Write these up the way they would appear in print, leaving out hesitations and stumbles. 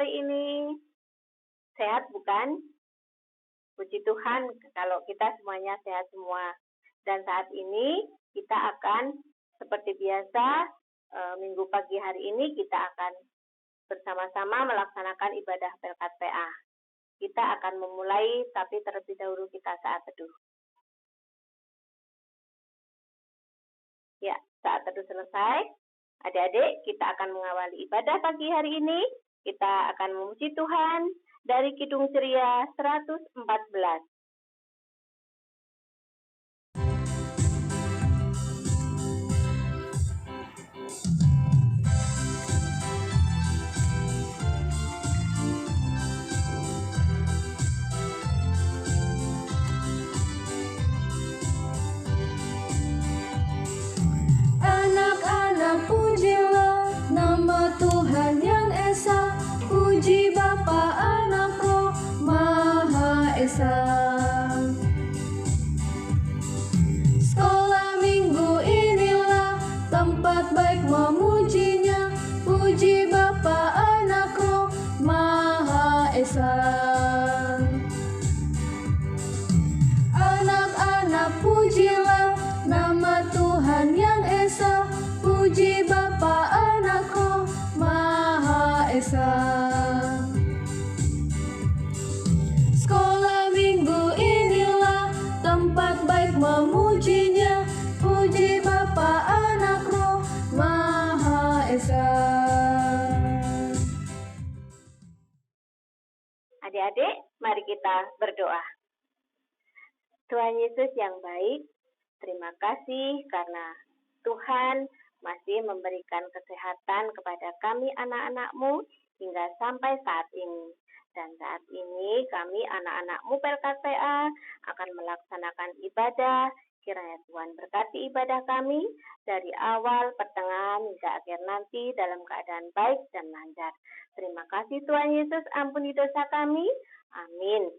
hari ini? Sehat bukan? Puji Tuhan kalau kita semuanya sehat semua. Dan saat ini kita akan seperti biasa, minggu pagi hari ini kita akan bersama-sama melaksanakan ibadah berkat PA. Kita akan memulai, tapi terlebih dahulu kita saat teduh. Ya, saat teduh selesai. Adik-adik, kita akan mengawali ibadah pagi hari ini. Kita akan memuji Tuhan dari Kidung Ceria 114. Anak-anak pujilah nama Tuhan yang Esa, puji Bapa, Anak, Roh Maha Esa. Sekolah minggu inilah tempat baik memujinya, puji Bapa, Anak, Roh Maha Esa. Anak-anak pujilah nama Tuhan yang Esa, puji Bapa, Anak, Roh Maha Esa. Sekolah minggu inilah tempat baik memujinya, puji Bapa, Anak, Roh Maha Esa. Adik-adik, mari kita berdoa. Tuhan Yesus yang baik, terima kasih karena Tuhan masih memberikan kesehatan kepada kami anak-anak-Mu hingga sampai saat ini. Dan saat ini kami anak-anak-Mu Pelkat PA akan melaksanakan ibadah. Kiranya Tuhan berkati ibadah kami dari awal, pertengahan, hingga akhir nanti dalam keadaan baik dan lancar. Terima kasih Tuhan Yesus, ampuni dosa kami. Amin.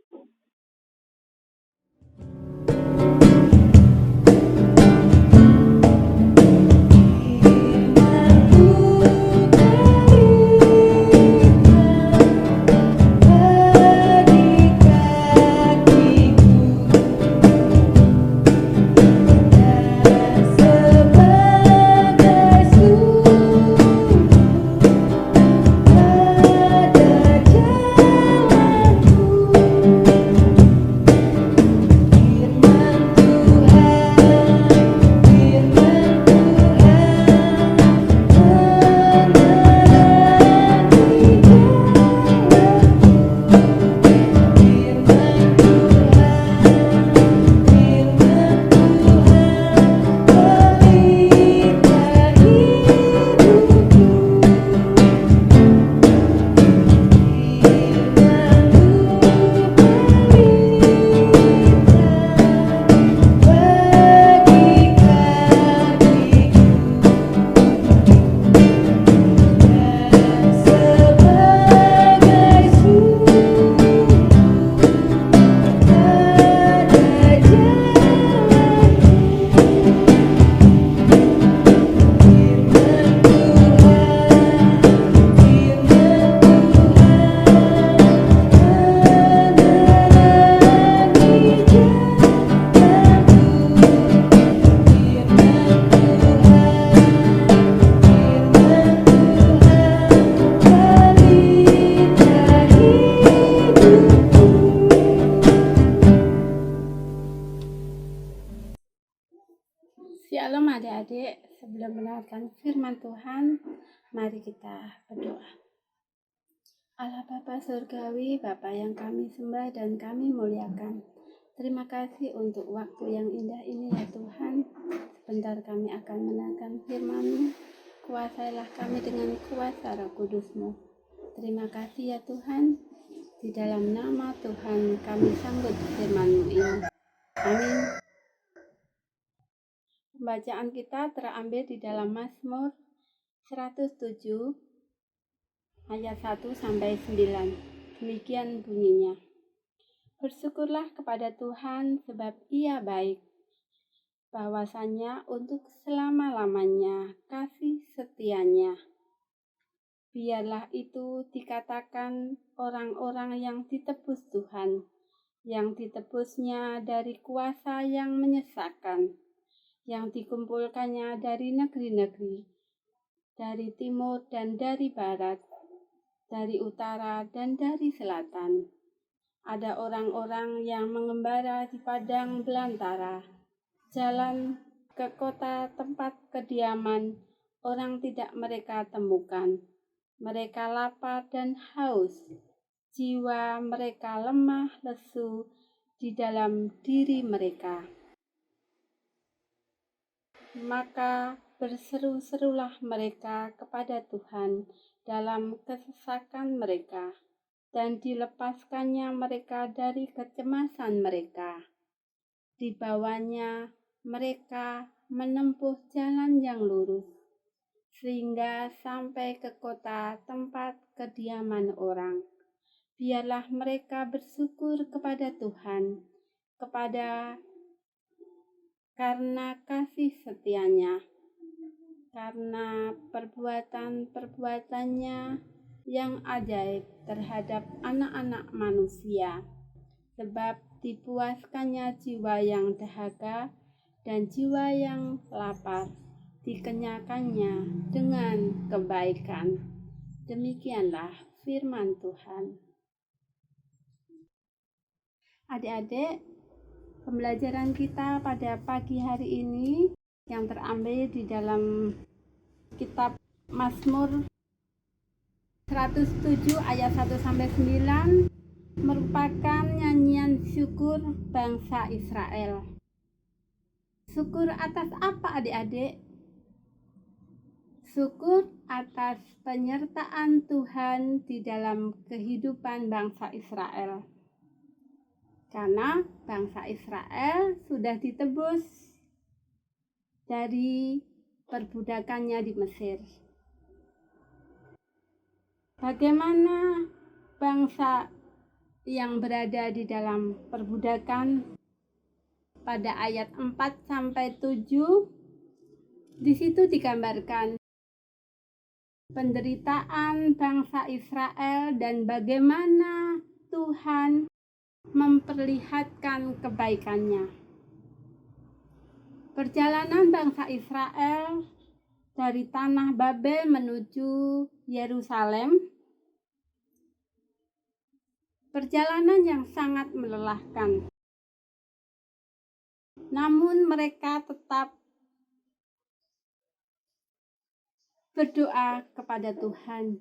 Shalom adik-adik, sebelum mendengarkan firman Tuhan, mari kita berdoa. Allah Bapa Surgawi, Bapa yang kami sembah dan kami muliakan. Terima kasih untuk waktu yang indah ini ya Tuhan. Sebentar kami akan mendengarkan firman-Mu. Kuasailah kami dengan kuasa Roh Kudus-Mu. Terima kasih ya Tuhan. Di dalam nama Tuhan kami sambut firman-Mu ini. Amin. Pembacaan kita terambil di dalam Mazmur 107 ayat 1 sampai 9. Demikian bunyinya. Bersyukurlah kepada Tuhan sebab Ia baik. Bahwasanya untuk selama-lamanya kasih setianya. biarlah itu dikatakan orang-orang yang ditebus Tuhan, yang ditebusnya dari kuasa yang menyesakan, yang dikumpulkannya dari negeri-negeri, dari timur dan dari barat, dari utara dan dari selatan. Ada orang-orang yang mengembara di padang belantara, jalan ke kota tempat kediaman orang tidak mereka temukan. Mereka lapar dan haus, jiwa mereka lemah lesu di dalam diri mereka. Maka berseru-serulah mereka kepada Tuhan dalam kesesakan mereka, dan dilepaskannya mereka dari kecemasan mereka. Dibawanya mereka menempuh jalan yang lurus, sehingga sampai ke kota tempat kediaman orang. Biarlah mereka bersyukur kepada Tuhan, karena kasih setianya, karena perbuatan-perbuatannya yang ajaib terhadap anak-anak manusia, sebab dipuaskannya jiwa yang dahaga dan jiwa yang lapar dikenyangkannya dengan kebaikan. Demikianlah firman Tuhan. Adik-adik, pembelajaran kita pada pagi hari ini yang terambil di dalam kitab Mazmur 107 ayat 1-9 merupakan nyanyian syukur bangsa Israel. Syukur atas apa, adik-adik? Syukur atas penyertaan Tuhan di dalam kehidupan bangsa Israel. Karena bangsa Israel sudah ditebus dari perbudakannya di Mesir. Bagaimana bangsa yang berada di dalam perbudakan pada ayat 4-7, di situ digambarkan penderitaan bangsa Israel dan bagaimana Tuhan memperlihatkan kebaikannya. Perjalanan bangsa Israel dari tanah Babel menuju Yerusalem, perjalanan yang sangat melelahkan. Namun mereka tetap berdoa kepada Tuhan.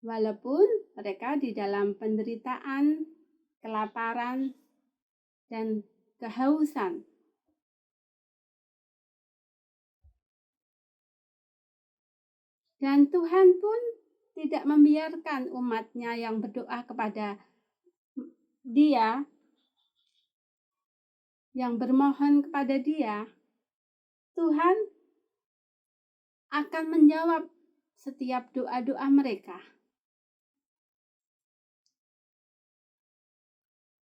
Walaupun mereka di dalam penderitaan, kelaparan, dan kehausan. Dan Tuhan pun tidak membiarkan umatnya yang berdoa kepada Dia, yang bermohon kepada Dia. Tuhan akan menjawab setiap doa-doa mereka.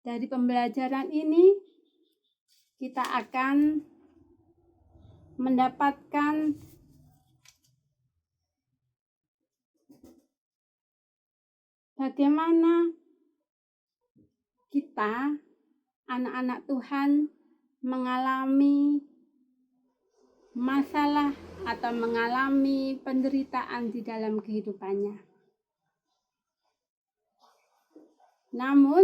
Dari pembelajaran ini, kita akan mendapatkan bagaimana kita, anak-anak Tuhan, mengalami masalah atau mengalami penderitaan di dalam kehidupannya. Namun,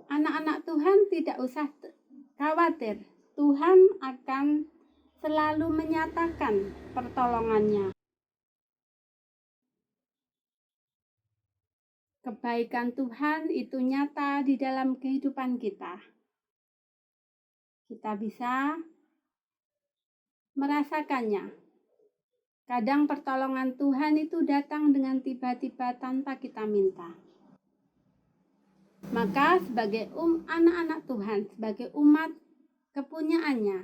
anak-anak Tuhan tidak usah khawatir. Tuhan akan selalu menyatakan pertolongannya. Kebaikan Tuhan itu nyata di dalam kehidupan kita. Kita bisa merasakannya. Kadang pertolongan Tuhan itu datang dengan tiba-tiba tanpa kita minta. Maka sebagai anak-anak Tuhan, sebagai umat kepunyaannya,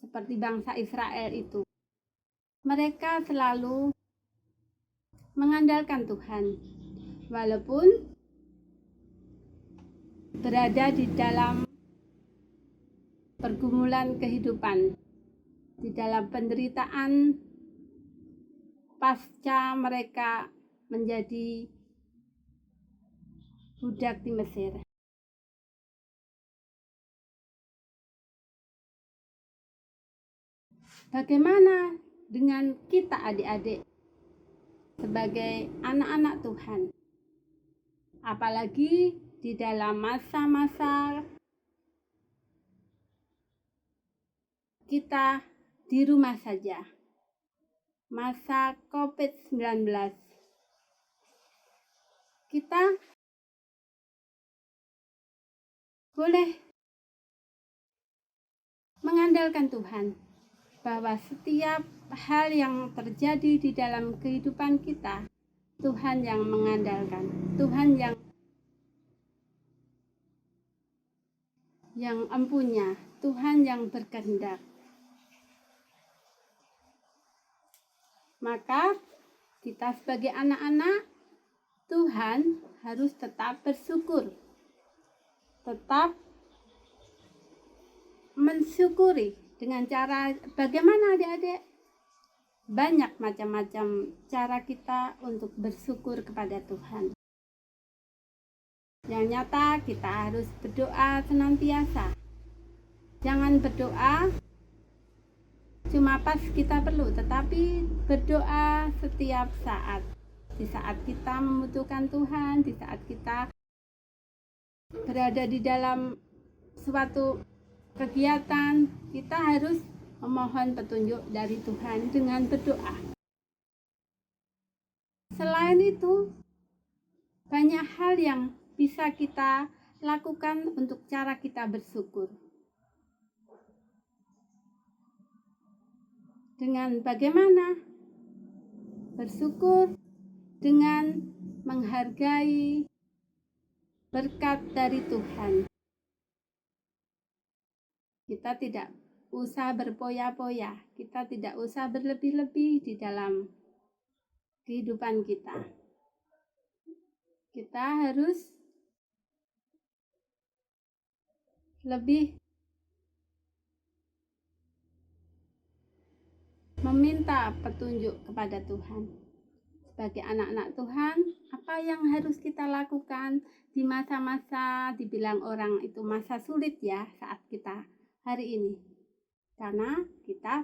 seperti bangsa Israel itu, mereka selalu mengandalkan Tuhan. Walaupun berada di dalam pergumulan kehidupan, di dalam penderitaan pasca mereka menjadi budak di Mesir. Bagaimana dengan kita adik-adik sebagai anak-anak Tuhan? Apalagi di dalam masa-masa kita di rumah saja, masa COVID-19. Kita boleh mengandalkan Tuhan bahwa setiap hal yang terjadi di dalam kehidupan kita, Tuhan yang mengandalkan, Tuhan yang empunya, Tuhan yang berkehendak. Maka kita sebagai anak-anak Tuhan harus tetap bersyukur, tetap mensyukuri. Dengan cara bagaimana adik-adik? Banyak macam-macam cara kita untuk bersyukur kepada Tuhan. Yang nyata kita harus berdoa senantiasa. Jangan berdoa cuma pas kita perlu, tetapi berdoa setiap saat. Di saat kita membutuhkan Tuhan, di saat kita berada di dalam suatu kegiatan, kita harus memohon petunjuk dari Tuhan dengan berdoa. Selain itu, banyak hal yang bisa kita lakukan untuk cara kita bersyukur. Dengan bagaimana? Bersyukur dengan menghargai berkat dari Tuhan. Kita tidak usah berpoya-poya, kita tidak usah berlebih-lebih di dalam kehidupan kita. Kita harus lebih meminta petunjuk kepada Tuhan. Sebagai anak-anak Tuhan, apa yang harus kita lakukan di masa-masa dibilang orang itu masa sulit ya saat kita hari ini, karena kita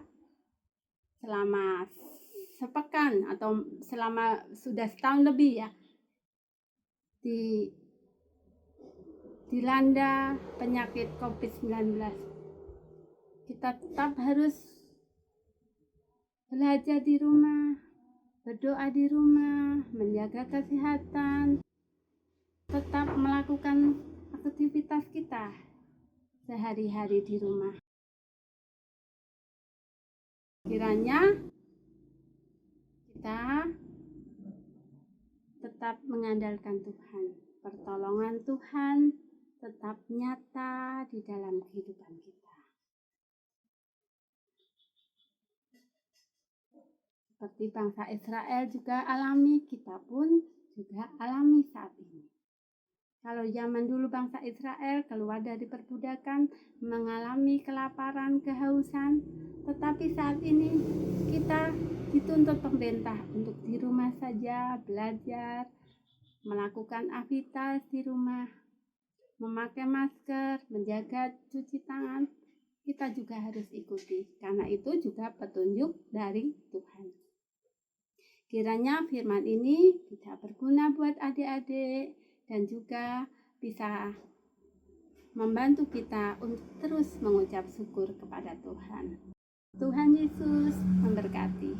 selama sepekan atau selama sudah setahun lebih ya dilanda penyakit COVID-19. Kita tetap harus belajar di rumah, berdoa di rumah, menjaga kesehatan, tetap melakukan aktivitas kita sehari-hari di rumah. Kiranya kita tetap mengandalkan Tuhan. Pertolongan Tuhan tetap nyata di dalam kehidupan kita. Seperti bangsa Israel juga alami, kita pun juga alami saat ini. Kalau zaman dulu bangsa Israel keluar dari perbudakan, mengalami kelaparan, kehausan, tetapi saat ini kita dituntut pemerintah untuk di rumah saja, belajar, melakukan aktivitas di rumah, memakai masker, menjaga cuci tangan. Kita juga harus ikuti, karena itu juga petunjuk dari Tuhan. Kiranya firman ini bisa berguna buat adik-adik dan juga bisa membantu kita untuk terus mengucap syukur kepada Tuhan. Tuhan Yesus memberkati.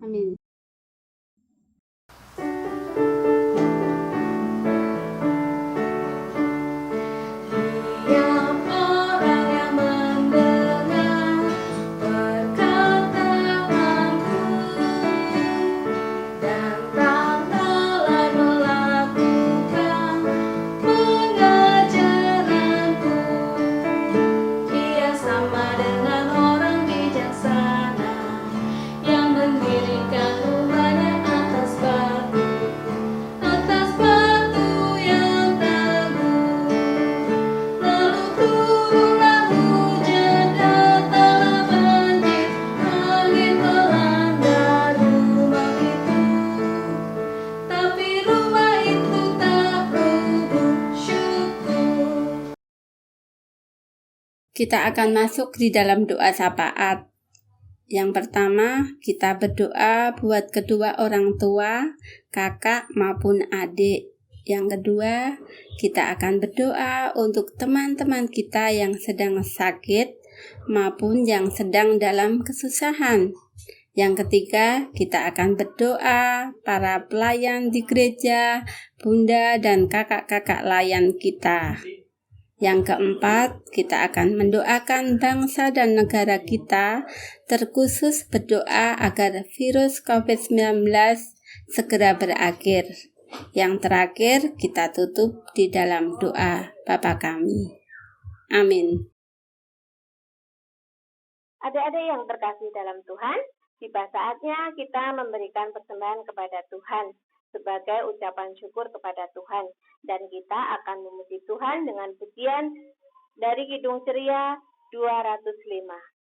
Amin. Sama dengan orang bijaksana yang mendirikan Kita akan masuk di dalam doa syafaat. Yang pertama, kita berdoa buat kedua orang tua, kakak maupun adik. Yang kedua, kita akan berdoa untuk teman-teman kita yang sedang sakit maupun yang sedang dalam kesusahan. Yang ketiga, kita akan berdoa para pelayan di gereja, bunda dan kakak-kakak layan kita. Yang keempat, kita akan mendoakan bangsa dan negara kita, terkhusus berdoa agar virus COVID-19 segera berakhir. Yang terakhir, kita tutup di dalam doa Bapa kami. Amin. Adik-adik yang terkasih dalam Tuhan, tiba saatnya kita memberikan persembahan kepada Tuhan sebagai ucapan syukur kepada Tuhan. Dan kita akan memuji Tuhan dengan pujian dari Kidung Ceria 205.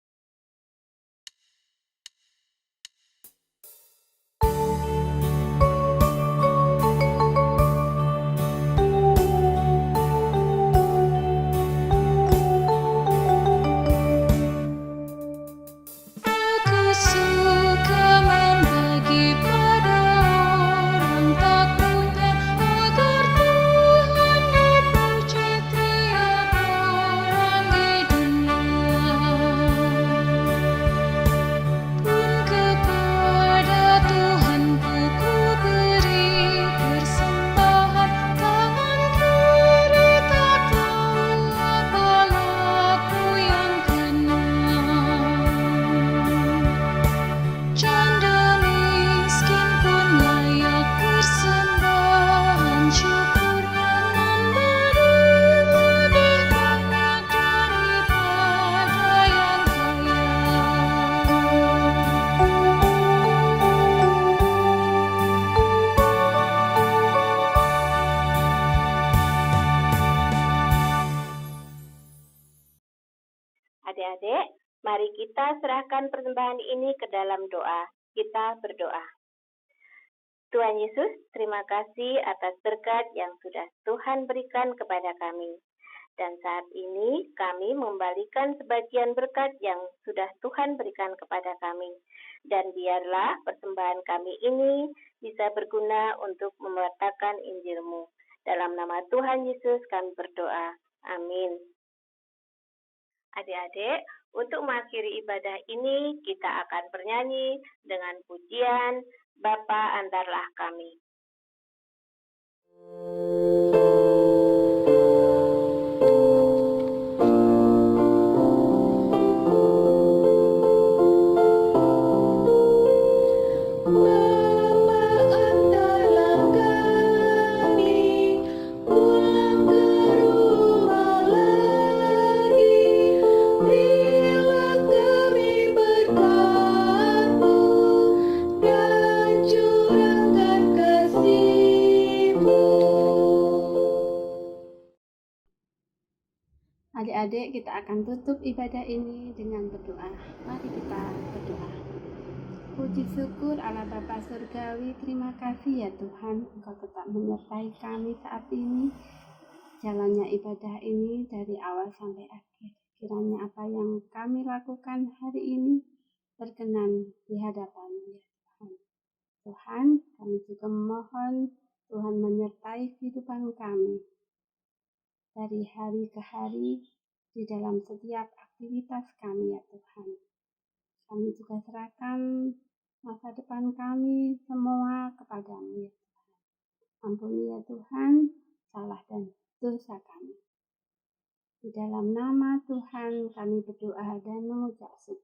Adik-adik, mari kita serahkan persembahan ini ke dalam doa. Kita berdoa. Tuhan Yesus, terima kasih atas berkat yang sudah Tuhan berikan kepada kami. Dan saat ini kami mengembalikan sebagian berkat yang sudah Tuhan berikan kepada kami. Dan biarlah persembahan kami ini bisa berguna untuk mewartakan Injil-Mu. Dalam nama Tuhan Yesus kami berdoa. Amin. Adik-adik, untuk mengakhiri ibadah ini kita akan bernyanyi dengan pujian Bapa antarlah kami. Adik-adik, kita akan tutup ibadah ini dengan berdoa. Mari kita berdoa. Puji syukur Allah Bapa Surgawi, terima kasih ya Tuhan, Engkau tetap menyertai kami saat ini. Jalannya ibadah ini dari awal sampai akhir. Kiranya apa yang kami lakukan hari ini berkenan di hadapan-Mu ya Tuhan. Tuhan, kami juga memohon Tuhan menyertai kehidupan kami dari hari ke hari di dalam setiap aktivitas kami ya Tuhan. Kami juga serahkan masa depan kami semua kepada-Mu ya Tuhan. Ampuni ya Tuhan salah dan dosa kami. Di dalam nama Tuhan kami berdoa dan mengucap syukur.